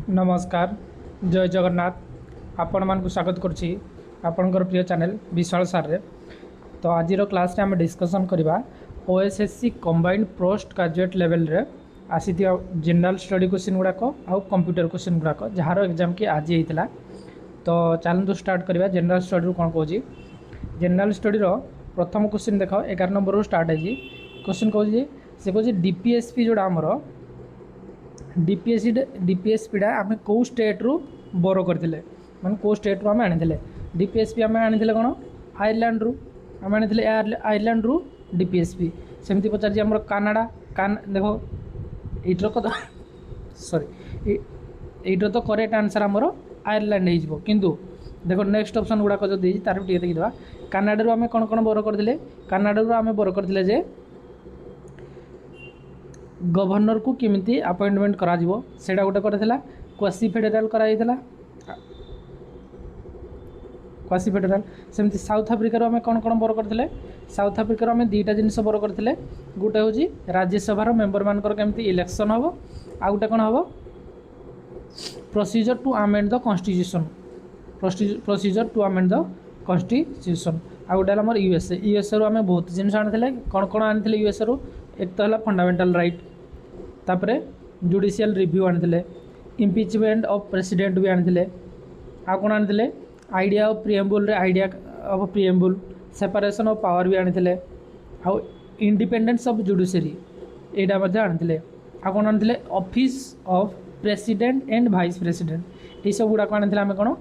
नमस्कार जय जगन्नाथ आपण मानक स्वागत करुच्ची आपणकर प्रिय चैनल विशाल सार रे। तो आज क्लास रे आम डिस्कसन करवा OSSC combined post graduate level रे आसी जनरल स्टडी क्वेश्चन गुड़ाक आउ कंप्यूटर क्वेश्चन गुड़ाक जार एग्जाम की आज होता। तो चलते स्टार्ट करवा जनरल स्टडी कौन कौच जनरल स्टडी प्रथम क्वेश्चन देख 11 नंबर स्टार्ट है क्वेश्चन कौन से कौन डीपीएसपी जोड़ा आमर डीपीएसपीटा आम कौ स्टेट रु बोरो करते माने कौ स्टेट रु आम आनी डीपीएसपी आम आनी कौन आयरलैंड रु आम आनी आयरलैंड रु डीपीएसपी सेमती पचार आम कानाडा देखो ये सॉरी ये तो करेक्ट आंसर आमर आयरलैंड हो किंतु देखो नेक्स्ट ऑप्शन गुड़ाक जो देती तार भी देखीदा कानाडा रु आम कौन कौन बोरो करते कानाडा रु आम बोरो करते जे गवर्नर को किमिति अपॉइंटमेंट करा जिवो सेटा गोटे करथिला क्वासी फेडरल कराइथिला क्वासी फेडरल सेमती साउथ अफ्रीका रो हमें कौन कौन बोरो करथिले साउथ अफ्रीका रो हमें दुईटा जिनिस बोरो करथिले गोटे होजी राज्यसभा रो मेंबर मानकर केमती इलेक्शन हबो आ गोटे कोन हबो procedure to amend the constitution procedure to amend the constitution आ गोटे हमर यूएसए रो हमें बहुत जिनिस आनिथिले कौन कौन आनिथिले यूएसए रो एक तो है फंडामेंटल राइट तापरे जुडिशियल रिव्यू आनी इम्पिचमेंट ऑफ प्रेसिडेंट भी आनी आ कौन आनी आइडिया ऑफ प्रिएम्बुल रे idea of preamble separation of power भी आनी आउ इंडिपेंडेंस ऑफ जुडिशरी यहाँ आनी आ कौन आनी office of president and vice president ये सब गुड़ाक आनी आम कौन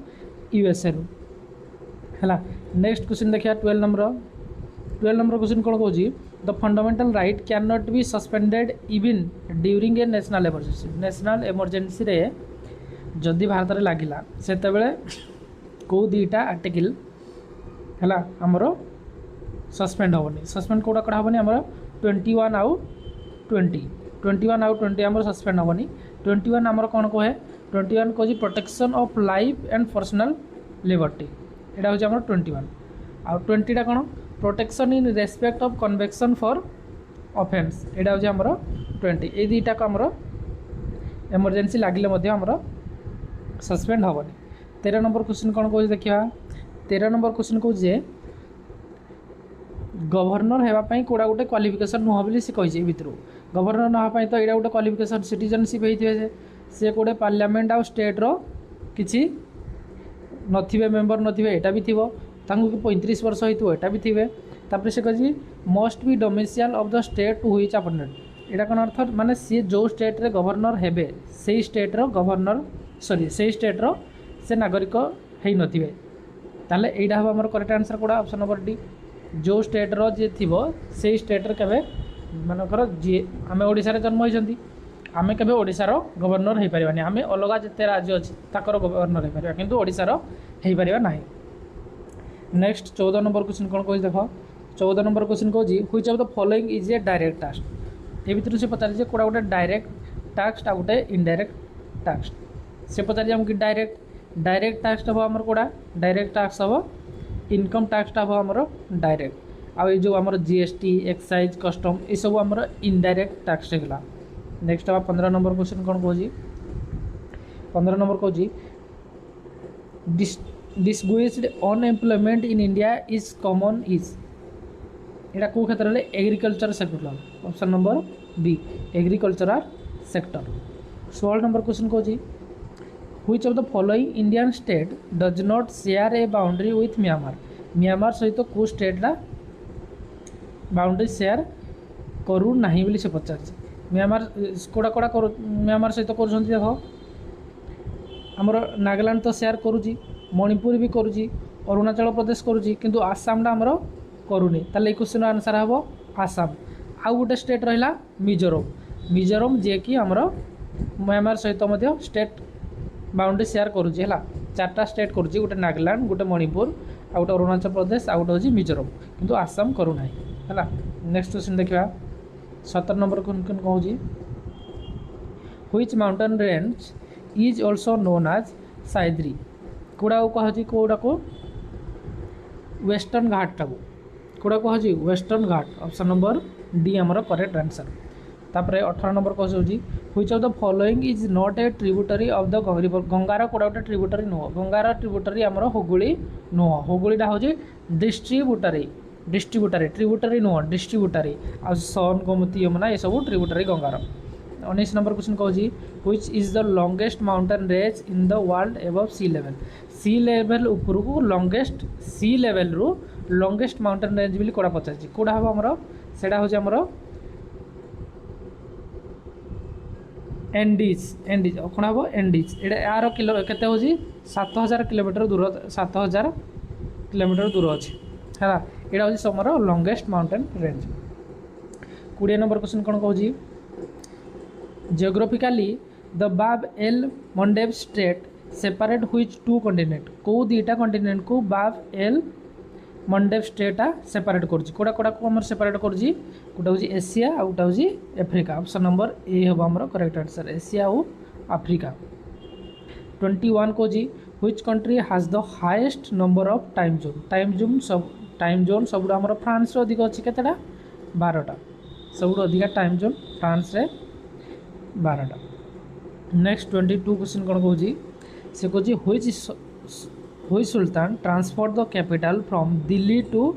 यूएसए रु है। नेक्स्ट क्वेश्चन देखिए 12 नंबर क्वेश्चन कौन कौन the fundamental right can not be suspended even during a national emergency रे जदि भारत में लगिला से कौ दुईटा आर्टिकल है आमर सस्पेंड हेनी सस्पेंड कौटा कड़ा हेनी आमर 21 आउ 20 आमर सस्पेंड हेनी 21 आमर कौन कहे 21 कहे protection of life and personal liberty यहाँ हूँ आमर 21 आउ 20टा कौन protection in respect of convection for offence यहाँ हूँ आमर 20 ये दुईटा को आमर इमरजेंसी लगिले आमर सस्पेंड हेनी। 13 नंबर क्वेश्चन कौन कह देखा 13 नंबर क्वेश्चन कह गवर्नर होगापाई कौड़ा गोटे क्वालिफिकेशन नुह बोली सी कही भितर गवर्नर नापाई तो यहाँ गोटे क्वालिफिकेशन सिटीजनशिप होते सी कौटे पार्लियामेंट आउ स्टेट रो किसी नथिबे मेंबर नथिबे एटा भी थिबो तांको 35 वर्ष होइतो एटा भी थिबे तापर से कही must be domicile of the state to which appointed एटा कोन अर्थ माने सी जो स्टेट रे गवर्नर हेबे सेही स्टेट रो गवर्नर सॉरी सेही स्टेट रो से नागरिक हेई नथिबे ताले एटा हो हमर करेक्ट आंसर कोडा ऑप्शन नंबर डी जो स्टेट रो जे थिबो सेही स्टेट रे केबे मानकर जे आमे ओडिसा रे जन्म होइछंती आमे केबे ओडिसा रो गवर्नर हेई परिबानी आमे अलगा जते राज्य अछि ताकर गवर्नर हेई परिबा किंतु ओडिसा रो हेई परिबा नाही। नेक्स्ट 14 नंबर क्वेश्चन कौन कह देख 14 नंबर क्वेश्चन कौन which of the following is a direct task ये भितर से पचार कौड़ा गोटे डायरेक्ट टास्क आ गोटे इनडायरेक्ट टास्क से पचार आमको डायरेक्ट टास्क हम आमर कौड़ा डायरेक्ट टास्क हम इनकम टास्क हम आमर डायरेक्ट आ जो आमर जीएसटी एक्साइज कस्टम ये सब आमर इनडायरेक्ट टास्क होगा। नेक्स्ट हम 15 नंबर क्वेश्चन कौन कह 15 नंबर कह disguised unemployment in India is common is यहाँ कौ क्षेत्र में agriculture sector option number B agricultural sector. 16 number question कौन which of the following Indian state does not share a boundary with Myanmar सहित कौ स्टेटा बाउंड्री शेयर करू नहीं बोली से पचार म्यांमार कौड़ा कौड़ा म्यांमार सहित कर देख आमर नागालैंड तो शेयर करुँची मणिपुर भी करुँची अरुणाचल प्रदेश करुँची किंतु आसामटा आमर करूनी ताले क्वेश्चन आंसर हम आसाम आउ गोटे स्टेट रहा मिजोरम जे कि आमर म्यांमार सहित स्टेट बाउंड्री शेयर करुँची है 4टा स्टेट करुँची गोटे नागालैंड गोटे मणिपुर आ गोटे अरुणाचल प्रदेश आ गोटे हूँ मिजोरम किंतु आसाम करूना है। नेक्स्ट क्वेश्चन देखा 17 नंबर क्वेश्चन कौन which mountain range is also known as Sahyadri कौड़ा कह कौड़ा को वेस्टर्न घाट टाक कौड़ा कह western Ghat option number D आमर करेक्ट आंसर तापर 18 नंबर क्वेश्चन होची which of the following is not a tributary of the river गंगार कोड़ा गोटे ट्रिब्यूटरी नुह गंगार ट्रिब्यूटरी आमर हुगुली नुह हुगुलीटा हूँ डिस्ट्रीब्यूटरी ट्रिब्यूटरी नुह डिस्ट्रीब्यूटरी आ सन गोमती यमुना ये सब ट्रिब्यूटरी गंगार 19 नंबर क्वेश्चन कहूँ which is the longest mountain range in the world above sea level उपरकू लॉन्गेस्ट सी लेवल रु लॉन्गेस्ट माउंटेन रेंज बोली कोड़ा पचार कौटा हम आमर सेटा हूँ आमर एंडीज कौन हम एंडीज ये यार किलो केते हूँ 7000 किलोमीटर दूर 7000 किलोमीटर दूर अच्छे है यहाँ हूँ समर longest mountain range 20 number question कौन कहूँ geographically the Bab el Mandeb strait separate which two continent को दीटा कॉन्टिनेंट को बाब एल मंडेव स्टेटा सेपरेट करुच्ची कोड़ा कोड़ा को आम सेपरेट करुच्ची गोटे हूँ एशिया आ गोटे हूँ आफ्रिका ऑप्शन नंबर ए हम आमर करेक्ट आंसर एशिया और आफ्रिका 21 को which country has the highest number of time zone सब आमर फ्रांस अधिक अच्छी केतेटा 12टा सब अधिका टाइम जोन फ्रांस रे 12टा नेक्स्ट 22 क्वेश्चन कौन कहूँ से कहूँ which sultan transfer the capital from Delhi to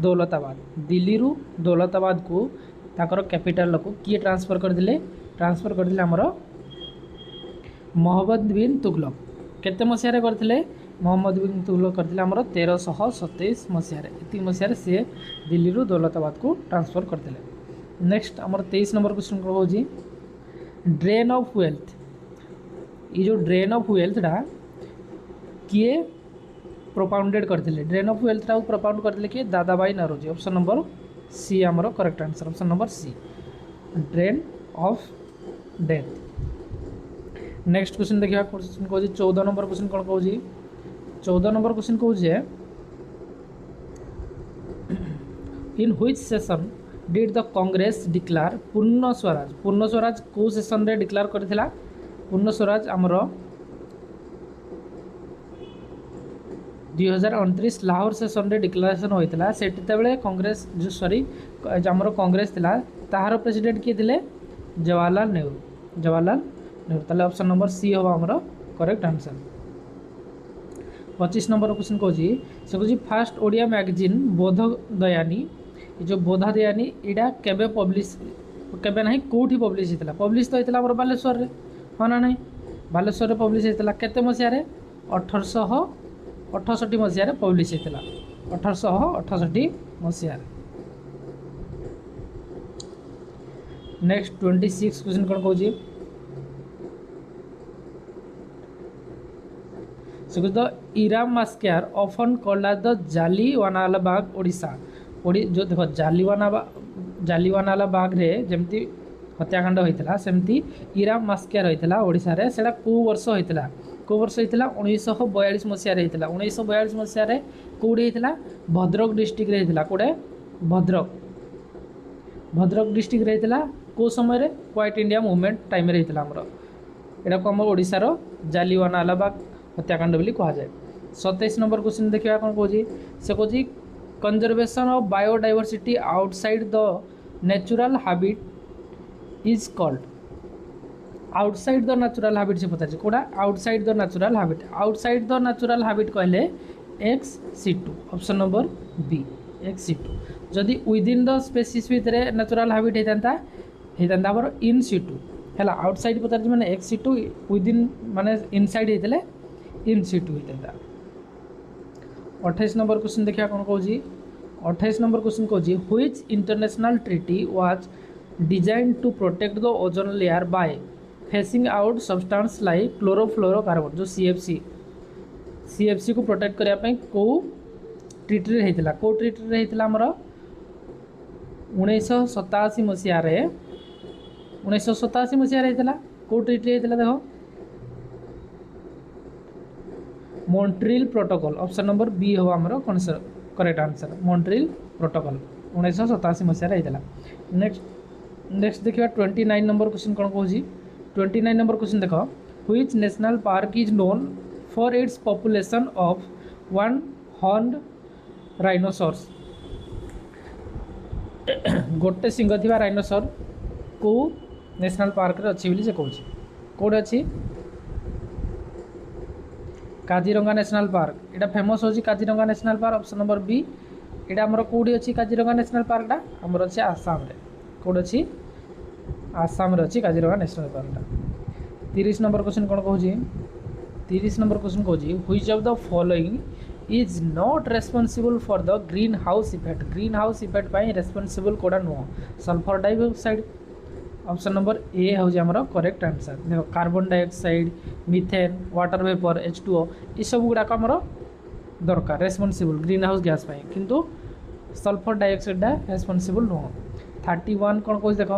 Daulatabad Delhi रु दौलताबाद को ताकर कैपिटल को किए ट्रांसफर करदे आमर मोहम्मद बिन तुगलक केते मसीह करते मोहम्मद बिन तुगलक करते आमर 1327 मसीह ये मसीह सी दिल्ली रु दौलताबाद को ट्रांसफर करते नेक्स्ट आमर 23 नंबर क्वेश्चन कहूँ ड्रेन ऑफ वेल्थ ये जो ड्रेन ऑफ वेल्थटा किए प्रोपाउंडेड करते ड्रेन ऑफ वेल्थटा प्रोपाउंड करते किए Dadabhai Naoroji option number C आमर correct answer option number C drain of death next question देखिए क्वेश्चन कहूँ 14 नंबर क्वेश्चन कौन कहूँ 14 नंबर क्वेश्चन कहूँ in which session did the Congress declare पूर्ण स्वराज को सेशन रे डिक्लेयर करथिला पूर्ण स्वराज आमर 2029 लाहौर सेशन रे डिक्लेरेशन होता से कांग्रेस जो सॉरी आमर कांग्रेस थिला ताहार प्रेसिडेंट किए थे जवाहरलाल नेहरू ताले ऑप्शन नंबर सी हम आमर करेक्ट आंसर 25 नंबर क्वेश्चन कहूँ से कहूँ फास्ट ओडिया मैगजीन बोधदयानी ये जो बोधदयानी यहाँ केबे पब्लिश केबे ना कौटी पब्लिश होता पब्लिश तो होता आम बालेश्वर रे हाँ ना नहीं बालेश्वर रे पब्लिश होता केते मसीह 1868 मसीह पब्लिश होता 1868 मसीह नेक्स्ट 26 क्वेश्चन कौन कहूँ द इराम massacre often called as the Jallianwala Bagh Odisha जो देख जालियानवाला बाग रे जमती हत्याकांड होता सेमती इराम मास्क्यार होता ओडिशा रे सेटा को वर्ष होता 1942 मसीह होता 1942 मसीह कौटी होता भद्रक डिस्ट्रिक्ट रे होता कौटे भद्रक डिस्ट्रिक्ट रे होता को समय क्वाइट इंडिया मूवमेंट टाइम रे होता आमर यहाँ को आम ओडिशार जालियानवाला बाग हत्याकांड बोली कहुए 27 नंबर क्वेश्चन देखा कौन कहूँ से कहूँ conservation of biodiversity outside the natural habit is called outside the natural habit से पता कौटा आउटसाइड द नेचुरल हैबिट कहले XC2 option number B XC2 जदि विदिन द स्पेसीज भितर नेचुरल हैबिट होता आमर इन सिटू है आउटसाइड पचार मैंने XC2 विदिन माने इनसाइड होते इन सिटू होता 28 नंबर क्वेश्चन देखा कौन कहूँ 28 नंबर क्वेश्चन कहूँ which international treaty was design to protect the ozone layer by phasing out substance like chlorofluorocarbon जो CFC को प्रोटेक्ट करने को ट्रीटी होता को ट्रीटी होता आमर 1987 मसीह 1987 मसीह होता को ट्रीटी होता देख Montreal protocol option number B हम आमर करेक्ट आंसर मॉन्ट्रियल प्रोटोकॉल 1987 मसीह होता नेक्स्ट देखिए 29 नंबर क्वेश्चन कौन कहूँ 29 नंबर क्वेश्चन देख which national park is known for its population of one horned rhinoceros गोटे सिंह थी राइनोसर को नेशनल पार्क रे अच्छी से कहूँ कौटे अच्छी काजीरंगा नेशनल पार्क यहाँ फेमस होची Kaziranga national park option number B यहाँ आमर कौटी अच्छी काजीरंगा नेशनल पार्कटा आमर अच्छे आसाम रे कौट अच्छी आसाम रे अच्छी काजीरंगा नेशनल पार्कटा 30 नंबर क्वेश्चन कौन कहूँ 30 नंबर क्वेश्चन कहूँ which of the following is not responsible for the green house effect पाई रेस्पॉन्सिबल कोड़ा नुह sulphur dioxide option number A हूँ आमर करेक्ट आंसर देखो carbon dioxide methane water vapour H2O ये सब गुड़ाक आमर दरकार रेस्पॉन्सिबल ग्रीन हाउस गैस पाई किंतु सल्फर डाइऑक्साइड रेस्पॉन्सिबल नुह 31 कौन कह देख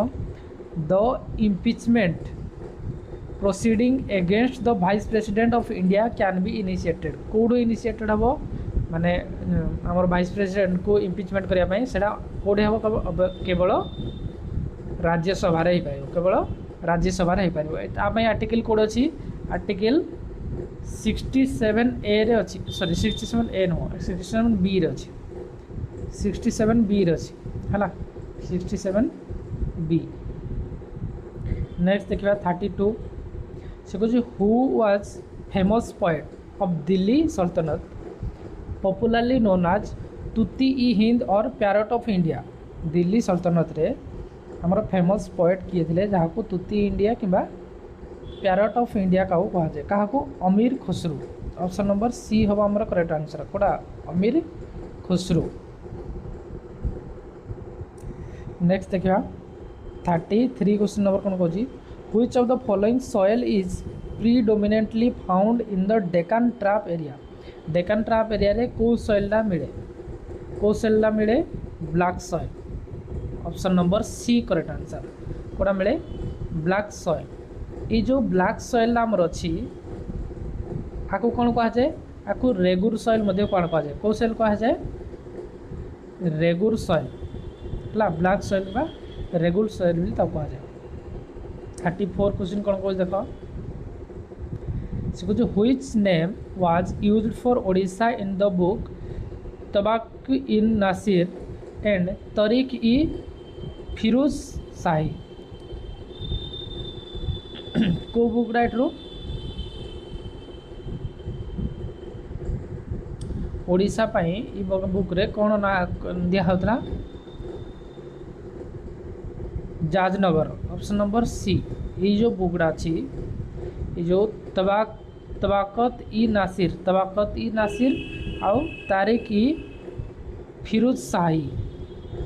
द impeachment proceeding against the vice president of India can be initiated कौटू इनिशिएटेड हम माने आमर वाइस प्रेसिडेंट को इम्पिचमेंट करने से कौटे हम केवल राज्यसभा ही पार केवल राज्यसभा ही पार आम आर्टिकल कौट अच्छी आर्टिकल 67A रे अच्छी सॉरी 67A नुह 67B रे अच्छी 67B रे अच्छी है 67B नेक्स्ट देखा 32 से कह who was famous poet of Delhi सल्तनत पॉपुलरली नोन आज तूती ई हिंद और पैरट ऑफ इंडिया दिल्ली सल्तनत रे हमर फेमस पोएट किए थे जहाँ को तूती इंडिया किंबा पैरट ऑफ इंडिया का कहुए क्या अमीर खुसरू ऑप्शन नंबर सी हम आमर करेक्ट आंसर कौटा अमीर खुसरू नेक्स्ट देखा 33 क्वेश्चन नंबर कौन कह which of the following soil is predominantly found in the Deccan trap area रे कौ सॉइलटा मिले black soil option number C correct answer कौटा मिले ब्लैक सॉइल ये जो ब्लैक सॉइल आमर अच्छी आपको कौन कहुए आपको रेगुर सॉइल कौन कहुए कौ सॉइल कहुए रेगुर सॉइल है ब्लैक सॉइल बा रेगुर सॉइल भी कहुए 34 क्वेश्चन कौन कह देख से कह which name was used for Odisha in the book तबाक इन नासिर एंड तरीक ई फिरोज शाही को बुकटा एठू ओडिशा पाई बुक रे कौन ना दिखाला जाजनगर ऑप्शन नंबर सी ये जो बुकड़ा अच्छी ये जो तबाकत ई नासिर आउ तारिक ई फिरोज शाही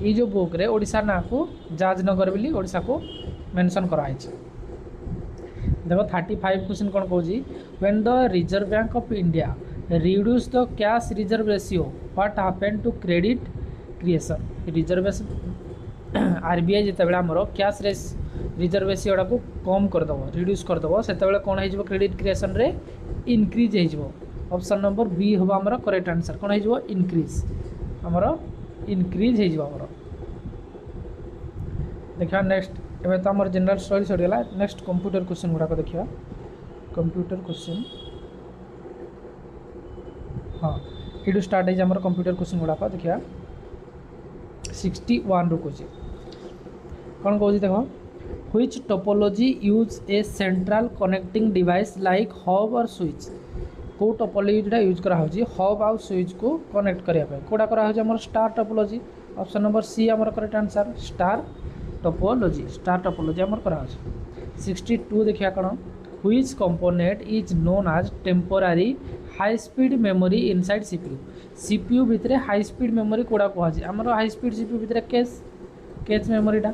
ये जो बुक रे ओडिशा ना को जाजनगर बोली ओडिशा को मेंशन कराई देखो 35 क्वेश्चन कौन कह when the Reserve Bank of India reduce the cash reserve ratio what happen to credit creation reservation RBI जितेबाला आमर कैश रिजर्व रेशियोटा को कम करदेव रिड्यूस करदेव से कौन हो क्रेडिट क्रिएशन रे इनक्रीज हो ऑप्शन नंबर बी हम आमर करेक्ट आंसर कौन हो इनक्रीज आमर इनक्रीज होमर देखा नेक्स्ट एवं तो आम जनरल स्टडी सरीगला नेक्स्ट कंप्यूटर क्वेश्चन गुड़ाक देखा कंप्यूटर क्वेश्चन हाँ ये स्टार्ट है कंप्यूटर क्वेश्चन गुड़ाक देखा 61 रू कौन कौन कह देख which topology use a central connecting device like hub और स्विच कौ टोपोलॉजीटा यूज करा हब आउ स्विच को कनेक्ट करने कौटा कराम star topology option number C आमर करेक्ट आंसर स्टार टोपोलॉजी आमर करा 62 देखिए कौन which component is known as temporary high speed memory inside CPU भितर हाई स्पीड मेमोरी कौड़ा कहुए आमर हाई स्पीड सीपीयू भितर कैच मेमोरीटा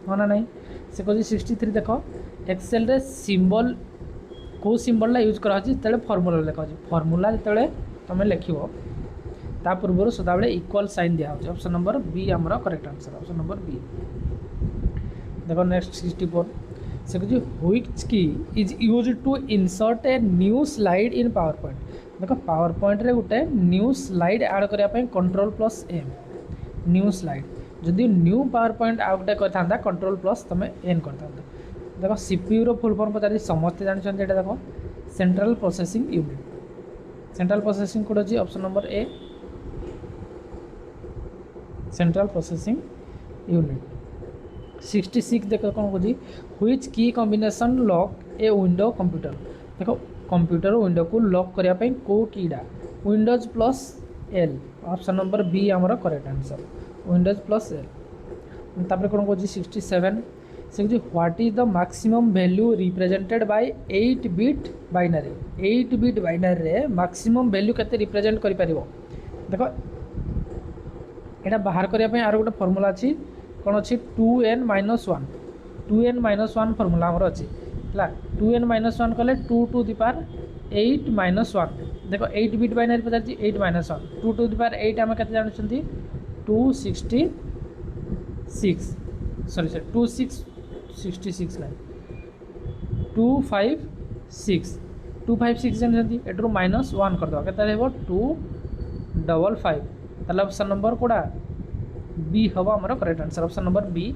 हाँ ना नहीं से कह 63 देख एक्सेल रे सिंबल कौ सिंबलटा यूज करा फर्मूला लिखा फर्मूला जो तुम लिख ता पूर्व सदाबे इक्वल साइन दिया ऑप्शन नंबर बी आमर correct answer option number B देखो नेक्स्ट 64 से कह which key is use to insert a new slide in PowerPoint देखो पावर पॉइंट रे गोटे न्यू स्लाइड ऐड करने Ctrl+M न्यू स्लाइड जदि न्यू पावर पॉइंट आउ गोटे करता Ctrl+ तुम एन करता देखो सीपीयू रो फुल फॉर्म पचारि समस्ते जानते देख central processing unit central processing कोड अच्छी option number A central processing unit 66 देख कौन कौन which key combination lock a window computer देख कंप्यूटर विंडो को लॉक करने को कीड़ा windows plus L option number B आमर correct answer windows plus L तापर कौन कौन 67 से what is the maximum value represented by 8 bit binary 8 bit binary रे मैक्सिमम वैल्यू केते रिप्रेजेंट करि परिबो देखो एटा बाहर करने आर गोटे फर्मूला अच्छी कौन अच्छी 2n - 1 2n - 1 फर्मूला आमर अच्छी है 2n - 1 कले 2 टू दी पावर 8 - 1 देखो 8 बिट बाइनरी पचार 8 - 1 2 टू दी पावर 8 आम के जानते 266 सॉरी 266 ना 256 जानते एटू -1 करदे के 255 ताले ऑप्शन नंबर कोड़ा बी हम आमर correct answer option number B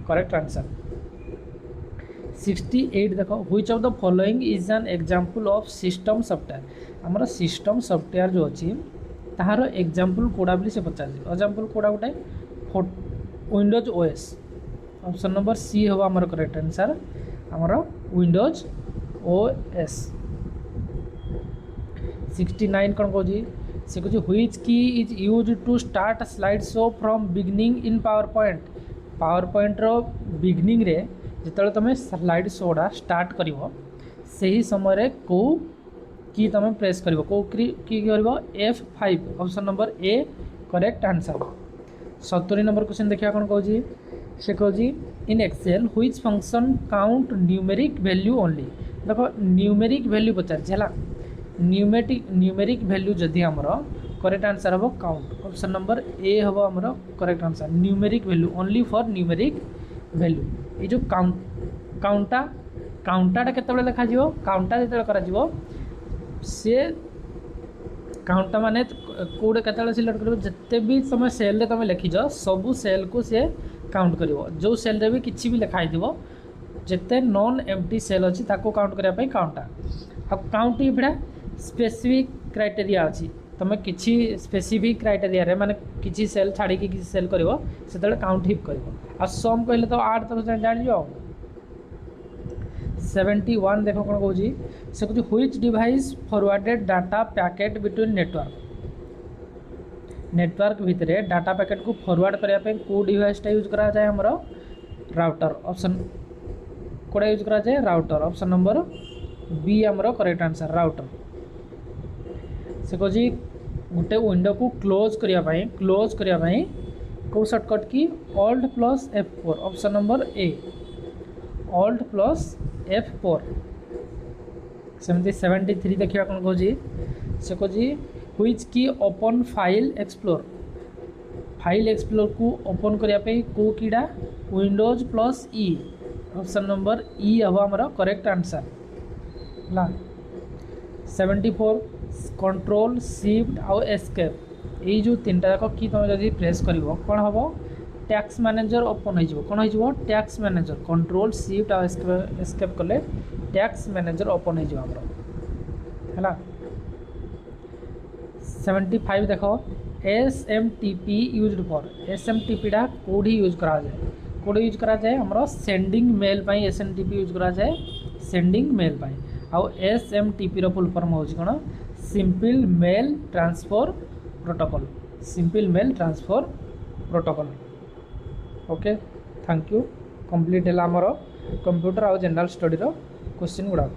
correct answer 68 देखो which of the following is an example of system software आमर सिस्टम सॉफ्टवेयर जो अच्छी ताहार एग्जांपल कोड़ा बोली से पचार एग्जांपल कोड़ा गोटे Windows OS option number C हम आमर करेक्ट आंसर आमर विंडोज ओएस 69 कौन कौन से कुछ which key is use to start slide show from beginning in PowerPoint रो बिगनिंग रे जिते तुम स्लाइड शोटा स्टार्ट कर से ही समय को की तुम प्रेस कर F5 option number A correct answer 70 number question देखिए कौन कौन से कह in Excel which function count numeric value only देखो न्यूमेरिक वैल्यू पचार न्यूमेरिक वैल्यू जदि आमर करेक्ट आंसर हम काउंट ऑप्शन नंबर ए हम आमर correct answer numeric value only for numeric value ये जो काउंटाटा केतबेले लिखा जिवो काउंटा जेतबेले करा जिवो से काउंटा माने कोडे केतबेले सिलेक्ट करबो जत्ते भी समय सेल रे तुम लिखिज सबु सेल को से काउंट करिवो जो सेल रे भी किछि भी लिखा दिवो जत्ते नॉन एम्प्टी सेल अछि ताको काउंट करिया पई काउंटा अब काउंट इबडा स्पेसिफिक क्राइटेरिया अछि तुम किछि स्पेसिफिक क्राइटेरिया रे माने किछि सेल छाड़ी कि किछि सेल करिवो सेतले काउंट हिप करिवो आ सम कहले तो 8 तो जान लियो 71 देखो कौन कौन से कुछ which device forwarded data packet between network भितर डाटा पैकेट को फॉरवर्ड करने को डिवाइसटा यूज करा जाए हमरो राउटर ऑप्शन कोड़ा यूज करा जाए राउटर ऑप्शन नंबर बी हमरो करेक्ट आंसर राउटर से कह गोटे विंडो को क्लोज करने को शॉर्टकट की Alt + F4 ऑप्शन नंबर ए Alt + F4 73 देखिए कौन कह से कह व्हिच की ओपन फाइल एक्सप्लोर को ओपन करने को कीड़ा विंडोज + ई ऑप्शन नंबर ई हम आमर करेक्ट आंसर है 74 कंट्रोल शिफ्ट आउ एस्केप ये जो तीन टा जाक कि तुम जब प्रेस कर कौन हम टैक्स मैनेजर ओपन हो कौन हो टैक्स मैनेजर कंट्रोल शिफ्ट आउ एस्केप कले टैक्स मैनेजर ओपन हो है 75 देख SMTP यूज्ड फॉर SMTPटा कौड़ी यूज करा जाए हमरो सेंडिंग मेल पाई SMTP यूज करा जाए सेंडिंग मेल पाई आउ SMTP रो फुल फॉर्म होची कोन simple mail transfer protocol okay thank you complete है हमरो कंप्यूटर आउ जनरल स्टडी रो क्वेश्चन गुड़ा।